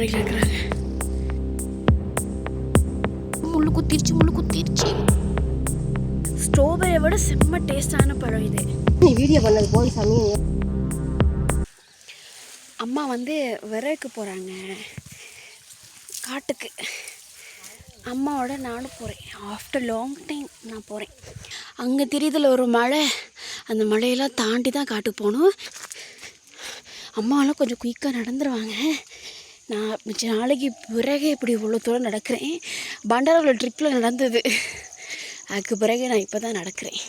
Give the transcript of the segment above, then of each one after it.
இருக்கிறாங்க. முள்ளு குத்திருச்சு. ஸ்ட்ராபெரியை விட செம்ம டேஸ்டான பழம் இது. நீ வீடியோ பண்ணது போய் சாமி. அம்மா விறகுக்கு போகிறாங்க காட்டுக்கு. அம்மாவோட நானும் போகிறேன். ஆஃப்டர் லாங் டைம் நான் போகிறேன். அங்கே தெரியுதுல ஒரு மலை, அந்த மலையெல்லாம் தாண்டி தான் காட்டுக்கு போகணும். அம்மாவெல்லாம் கொஞ்சம் குயிக்காக நடந்துருவாங்க. நான் மிச்ச நாளைக்கு பிறகு இப்படி இவ்வளோ தூரம் நடக்கிறேன். பண்டாரவில் ட்ரிப்பில் நடந்தது, அதுக்கு பிறகு நான் இப்போ தான் நடக்கிறேன்.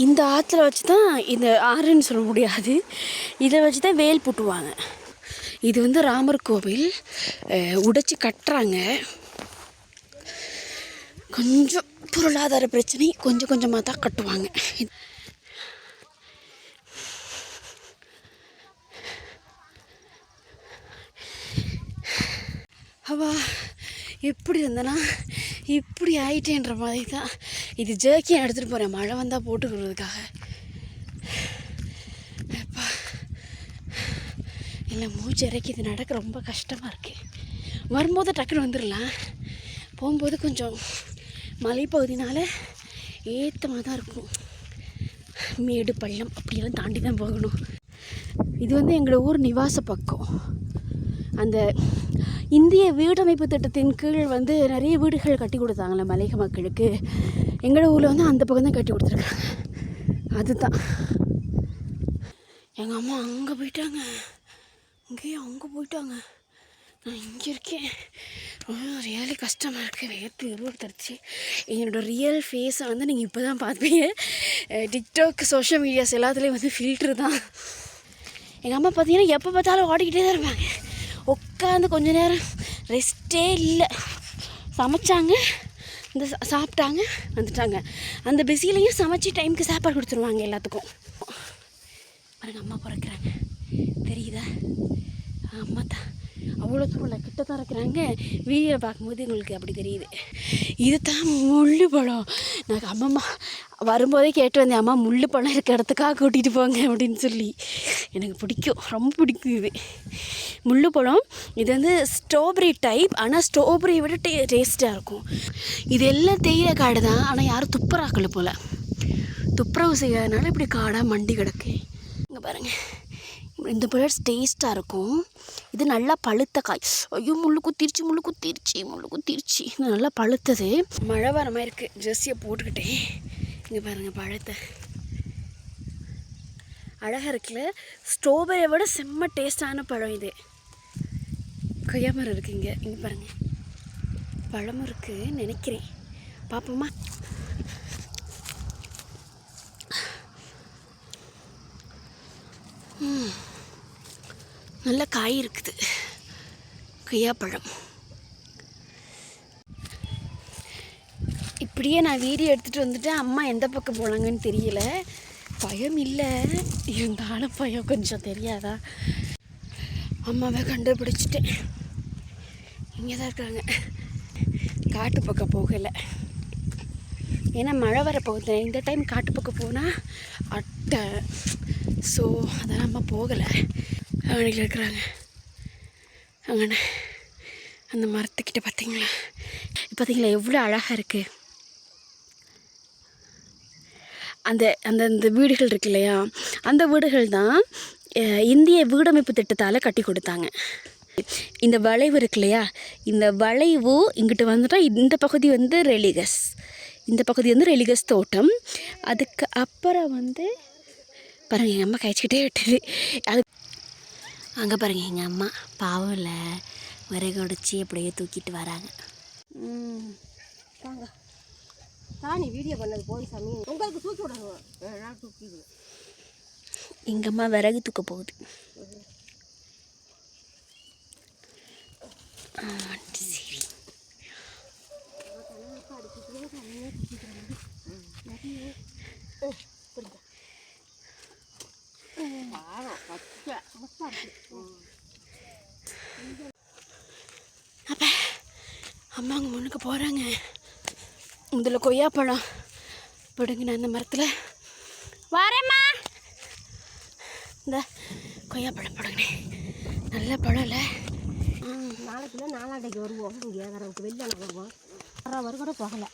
இந்த ஆற்றுல வச்சு தான், இந்த ஆறுன்னு சொல்ல முடியாது, இதை வச்சு தான் வேல் புட்டுவாங்க. இது ராமர் கோவில் உடைச்சி கட்டுறாங்க. கொஞ்சம் பொருளாதார பிரச்சனை, கொஞ்சம் கொஞ்சமாக தான் கட்டுவாங்க. அவா எப்படி இருந்தேன்னா இப்படி ஆயிட்டேன்ற மாதிரி தான். இது ஜர்க்கியை எடுத்துகிட்டு போகிறேன் மழை வந்தால் போட்டுக்கிறதுக்காக. அப்பா இல்லை, மூச்சு இறக்கி இது நடக்க ரொம்ப கஷ்டமாக இருக்குது. வரும்போது டக்குன்னு வந்துடலாம், போகும்போது கொஞ்சம் மலைப்பகுதினால ஏற்றமாக தான் இருக்கும். மேடு பள்ளம் அப்படியெல்லாம் தாண்டி தான் போகணும். இது எங்களோட ஊர் நிவாச பக்கம். அந்த இந்திய வீடமைப்பு திட்டத்தின் கீழ் நிறைய வீடுகள் கட்டி கொடுத்தாங்களே மலையக மக்களுக்கு. எங்களோட ஊரில் அந்த பக்கம் தான் கட்டி கொடுத்துருக்காங்க. அதுதான் எங்கள் அம்மா அங்கே போயிட்டாங்க, அங்கே போயிட்டாங்க. நான் இங்கே இருக்கேன். ரியலி கஷ்டமாக இருக்குது, வேர்த்து எருவடுத்துருச்சு. என்னோடய ரியல் ஃபேஸை நீங்கள் இப்போ தான் பார்ப்பீங்க. டிக்டாக் சோஷியல் மீடியாஸ் எல்லாத்துலேயும் ஃபில்ட்ரு தான். எங்கள் அம்மா பார்த்தீங்கன்னா எப்போ பார்த்தாலும் ஓடிக்கிட்டே தான் இருப்பாங்க. உட்காந்து கொஞ்ச நேரம் ரெஸ்ட்டே இல்லை. சமைச்சாங்க, சாப்பிட்டாங்க, வந்துட்டாங்க. அந்த பிஸிலையும் சமைச்சி டைமுக்கு சாப்பாடு கொடுத்துருவாங்க எல்லாத்துக்கும். பாருங்க அம்மா பிறக்கிறாங்க, தெரியுதா? அம்மா தான் அவ்வளோ தூரம் கிட்ட தான் இருக்கிறாங்க. வீடியோ பார்க்கும்போது உங்களுக்கு அப்படி தெரியுது. இது தான் முள்ளு பழம். நான் அம்மம்மா வரும்போதே கேட்டு வந்தேன், அம்மா முள்ளு பழம் இருக்க இடத்துக்காக கூட்டிகிட்டு போங்க அப்படின்னு சொல்லி. எனக்கு பிடிக்கும், ரொம்ப பிடிக்கும் இது முள்ளு பழம். இது ஸ்ட்ராபெரி டைப், ஆனால் ஸ்ட்ராபெரியை விட டேஸ்ட்டாக இருக்கும். இது எல்லாம் தேயிலை காடு தான், ஆனால் யாரும் துப்புறாக்கல போல். துப்புரவு செய்யாதனால இப்படி காடாக மண்டி கிடக்கு. இங்கே பாருங்கள், இந்த பழம் டேஸ்ட்டாக இருக்கும். இது நல்லா பழுத்த காய். ஐயோ முள்ளு குத்திருச்சு. இது நல்லா பழுத்தது. மழை வர மாதிரி இருக்குது, ஜெர்சியை போட்டுக்கிட்டேன். இங்கே பாருங்கள் பழத்தை, அழகாக இருக்குல்ல. ஸ்ட்ராபெரியை விட செம்ம டேஸ்டான பழம் இது. கொய்யா மரம் இருக்குது இங்கே பாருங்கள், பழமும் இருக்குது நினைக்கிறேன். பார்ப்போமா? நல்ல காய் இருக்குது, கொய்யாப்பழம். இப்படியே நான் வீடியோ எடுத்துகிட்டு வந்துட்டேன். அம்மா எந்த பக்கம் போனாங்கன்னு தெரியல. பயம் இல்லை, இருந்தாலும் பயம் கொஞ்சம் தெரியாதா. அம்மாவை கண்டுபிடிச்சிட்டேன், இங்கே தான் இருக்காங்க. காட்டு பக்கம் போகலை, ஏன்னா மழை வர போகுது. இந்த டைம் காட்டு பக்கம் போனால் அட்டை, ஸோ அதெல்லாம் அம்மா போகலை. அங்கே இருக்கிறாங்க, அங்கே அந்த மரத்துக்கிட்ட பார்த்தீங்களா எவ்வளோ அழகாக இருக்குது. அந்த அந்த வீடுகள் இருக்கு இல்லையா, அந்த வீடுகள் தான் இந்திய வீடமைப்பு திட்டத்தால் கட்டி கொடுத்தாங்க. இந்த வளைவு இருக்கு இல்லையா, இந்த வளைவு இங்கிட்டு வந்துட்டால் இந்த பகுதி ரெலிகஸ், இந்த பகுதி ரெலிகஸ் தோட்டம். அதுக்கு அப்புறம் பாருங்கள் எங்கள் அம்மா கழிச்சிக்கிட்டே விட்டுது. அது அங்கே பாருங்கள் எங்கள் அம்மா பாவம் இல்லை, விறகு உடைச்சி அப்படியே தூக்கிட்டு வராங்க. வாங்க தானி வீடியோ பண்ணது போய் சாமி. உங்களுக்கு தூக்கி விடணும், நான் தூக்கிடுவேன். எங்கள் அம்மா விறகு தூக்க போகுது. சரி அப்போ அம்மா அங்கே முன்னுக்கு போகிறாங்க. இதில் கொய்யாப்பழம் பிடுங்கின அந்த மரத்தில் வரேம்மா. இந்த கொய்யாப்பழம் பிடுங்கினேன். நல்ல பழம் இல்லை. நாளைக்குள்ள நாளாண்டைக்கு வருவோம். இங்கே நமக்கு வெளில வருவோம். வர கூட போகலை.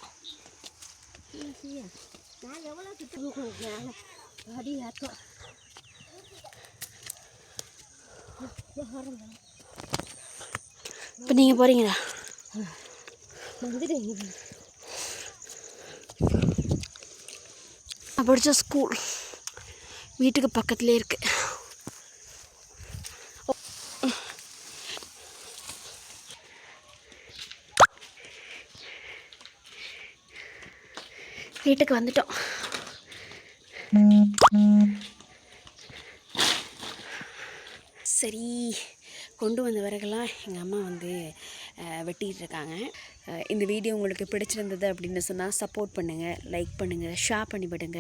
நான் எவ்வளோ கிட்ட அடி ஏற்றம் இப்போ நீங்கள் போகிறீங்களா? வந்துடுங்க. நான் படித்த ஸ்கூல் வீட்டுக்கு பக்கத்துலேயே இருக்குது. வீட்டுக்கு வந்துட்டோம். சரி, கொண்டு வந்த விறகெல்லாம் எங்கள் அம்மா வந்து வெட்டிகிட்டு இருக்காங்க. இந்த வீடியோ உங்களுக்கு பிடிச்சிருந்தது அப்படின்னு சொன்னால் சப்போர்ட் பண்ணுங்கள், லைக் பண்ணுங்கள், ஷேர் பண்ணி விடுங்க.